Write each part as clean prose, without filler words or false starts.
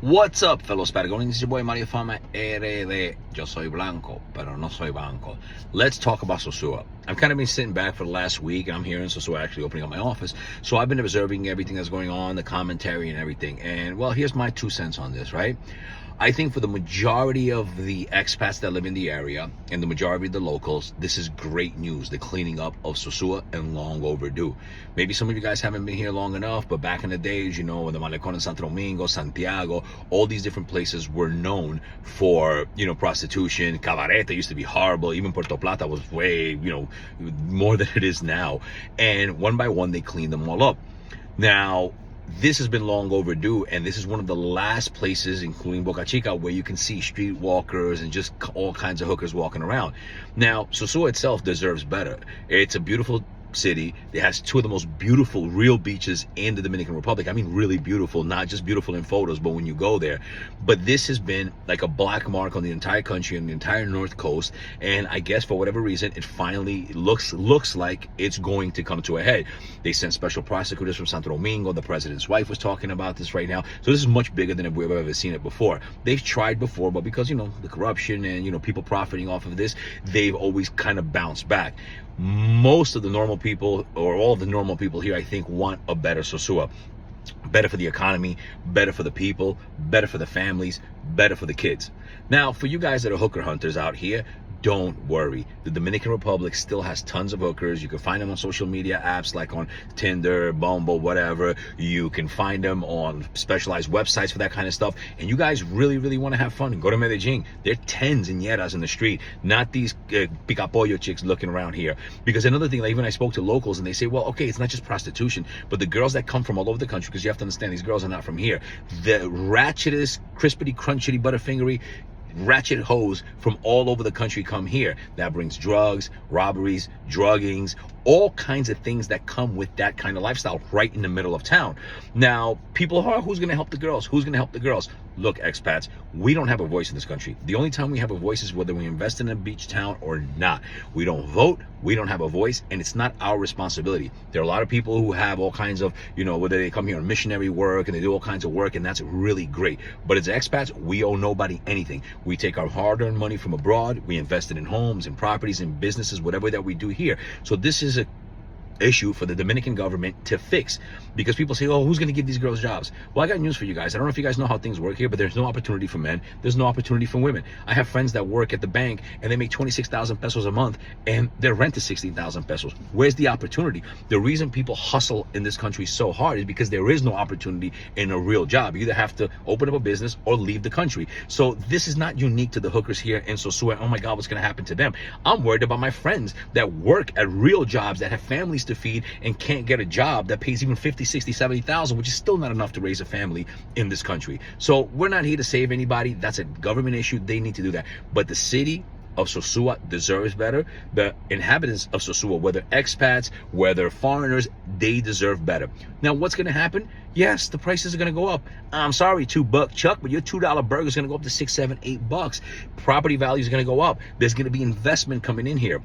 What's up, fellow Patagonians? It's your boy Mario Fama RD. Yo soy blanco, pero no soy banco. Let's talk about Sosua. I've kind of been sitting back for the last week. I'm here in Sosua, actually opening up my office. So I've been observing everything that's going on, the commentary and everything. And well, here's my 2 cents on this, right? I think for the majority of the expats that live in the area and the majority of the locals, this is great news. The cleaning up of Sosua and long overdue. Maybe some of you guys haven't been here long enough, but back in the days, you know, the Malecón in Santo Domingo, Santiago, all these different places were known for, you know, prostitution. Cabarete used to be horrible. Even Puerto Plata was way, you know, more than it is now. And one by one, they cleaned them all up. Now, this has been long overdue, and this is one of the last places, including Boca Chica, where you can see street walkers and just all kinds of hookers walking around. Now, Sosua itself deserves better. It's a beautiful city. It has 2 of the most beautiful real beaches in the Dominican Republic. I mean, really beautiful, not just beautiful in photos, but when you go there. But this has been like a black mark on the entire country and the entire North Coast. And I guess for whatever reason, it finally looks like it's going to come to a head. They sent special prosecutors from Santo Domingo. The president's wife was talking about this right now. So this is much bigger than we've ever seen it before. They've tried before, but because, you know, the corruption and, you know, people profiting off of this, they've always kind of bounced back. Most of the normal people, or all of the normal people here, I think, want a better Sosua. Better for the economy, better for the people, better for the families, better for the kids. Now, for you guys that are hooker hunters out here, don't worry. The Dominican Republic still has tons of hookers. You can find them on social media apps like on Tinder, Bumble, whatever. You can find them on specialized websites for that kind of stuff. And you guys really want to have fun, go to Medellin. There are tens and yetas in the street, not these picapollo chicks looking around here. Because another thing, like even I spoke to locals and they say, well, okay, it's not just prostitution, but the girls that come from all over the country, because you have to understand these girls are not from here. The ratchetest, crispity, crunchity, butterfingery, ratchet hoes from all over the country come here. That brings drugs, robberies, druggings, all kinds of things that come with that kind of lifestyle right in the middle of town. Now, people are, who's going to help the girls? Who's going to help the girls? Look, expats, we don't have a voice in this country. The only time we have a voice is whether we invest in a beach town or not. We don't vote, we don't have a voice, and it's not our responsibility. There are a lot of people who have all kinds of, you know, whether they come here on missionary work and they do all kinds of work, and that's really great. But as expats, we owe nobody anything. We take our hard-earned money from abroad, we invest it in homes and properties and businesses, whatever that we do here. So this is a issue for the Dominican government to fix, because people say, oh, who's going to give these girls jobs? Well, I got news for you guys. I don't know if you guys know how things work here, but there's no opportunity for men, there's no opportunity for women. I have friends that work at the bank and they make 26,000 pesos a month and their rent is 16,000 pesos. Where's the opportunity? The reason people hustle in this country so hard is because there is no opportunity in a real job. You either have to open up a business or leave the country. So this is not unique to the hookers here in Sosua. Oh my God, what's going to happen to them? I'm worried about my friends that work at real jobs, that have families to feed and can't get a job that pays even 50, 60, 70,000, which is still not enough to raise a family in this country. So we're not here to save anybody. That's a government issue. They need to do that. But the city of Sosua deserves better. The inhabitants of Sosua, whether expats, whether foreigners, they deserve better. Now, what's going to happen? Yes, the prices are going to go up. I'm sorry, $2 Chuck, but your $2 burger is going to go up to $6, $7, $8. Property value is going to go up. There's going to be investment coming in here.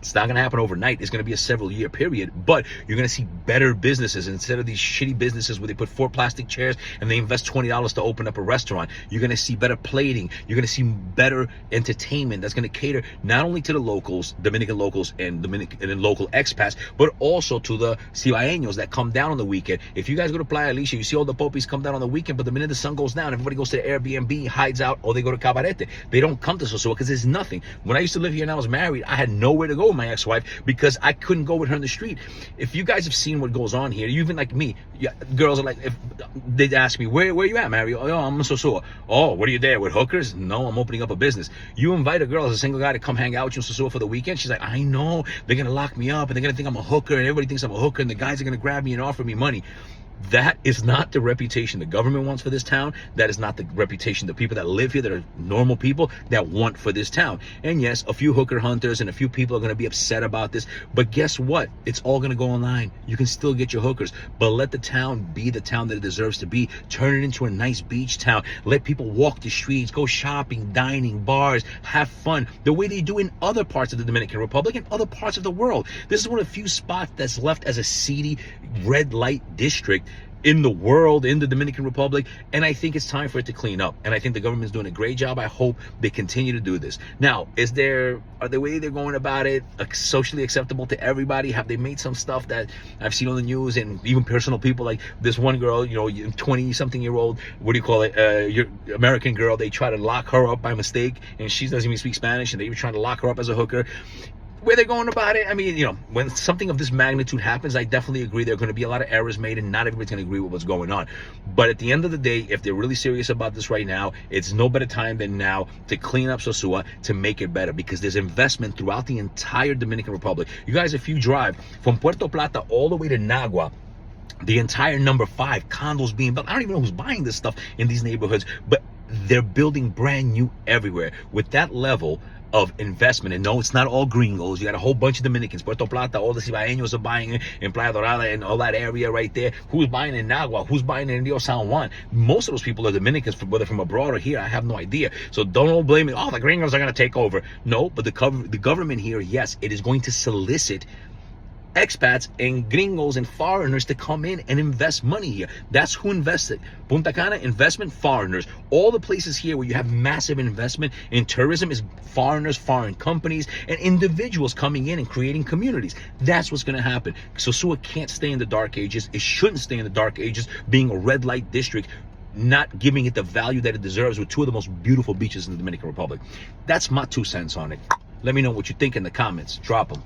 It's not going to happen overnight. It's going to be a several-year period, but you're going to see better businesses instead of these shitty businesses where they put 4 plastic chairs and they invest $20 to open up a restaurant. You're going to see better plating. You're going to see better entertainment that's going to cater not only to the locals, Dominican locals and local expats, but also to the cibaeños that come down on the weekend. If you guys go to Playa Alicia, you see all the popis come down on the weekend, but the minute the sun goes down, everybody goes to the Airbnb, hides out, or they go to Cabarete. They don't come to Sosua because there's nothing. When I used to live here and I was married, I had nowhere to go with my ex-wife because I couldn't go with her in the street. If you guys have seen what goes on here, even like me, girls are like, if they ask me, where you at, Mario? Oh, I'm in Sosua. Oh, what are you there with hookers? No, I'm opening up a business. You invite a girl as a single guy to come hang out with you in Sosua for the weekend. She's like, I know, they're gonna lock me up and they're gonna think I'm a hooker and everybody thinks I'm a hooker and the guys are gonna grab me and offer me money. That is not the reputation the government wants for this town. That is not the reputation the people that live here, that are normal people, that want for this town. And yes, a few hooker hunters and a few people are going to be upset about this, but guess what? It's all going to go online. You can still get your hookers, but let the town be the town that it deserves to be. Turn it into a nice beach town. Let people walk the streets, go shopping, dining, bars, have fun, the way they do in other parts of the Dominican Republic and other parts of the world. This is one of the few spots that's left as a seedy red light district in the world, in the Dominican Republic, and I think it's time for it to clean up. And I think the government's doing a great job. I hope they continue to do this. Now, are the way they're going about it socially acceptable to everybody? Have they made some stuff that I've seen on the news and even personal people, like this one girl, 20-something-year-old, what do you call it, your American girl, they try to lock her up by mistake, and she doesn't even speak Spanish, and they were trying to lock her up as a hooker. Where they're going about it, I mean, when something of this magnitude happens, I definitely agree there are going to be a lot of errors made, and not everybody's going to agree with what's going on. But at the end of the day, if they're really serious about this right now, it's no better time than now to clean up Sosua, to make it better, because there's investment throughout the entire Dominican Republic. You guys, if you drive from Puerto Plata all the way to Nagua, the entire number 5 condos being built. I don't even know who's buying this stuff in these neighborhoods, but they're building brand new everywhere. With that level of investment, and no, it's not all gringos. You got a whole bunch of Dominicans. Puerto Plata, all the Cibaeños are buying in Playa Dorada and all that area right there. Who's buying in Nagua? Who's buying in Rio San Juan? Most of those people are Dominicans, whether from abroad or here, I have no idea. So don't all blame me. Oh, the gringos are going to take over. No, but the government here, yes, it is going to solicit expats and gringos and foreigners to come in and invest money here. That's who invested. Punta Cana, investment, foreigners. All the places here where you have massive investment in tourism is foreigners, foreign companies, and individuals coming in and creating communities. That's what's going to happen. Sosua can't stay in the dark ages. It shouldn't stay in the dark ages, being a red light district, not giving it the value that it deserves with 2 of the most beautiful beaches in the Dominican Republic. That's my 2 cents on it. Let me know what you think in the comments. Drop them.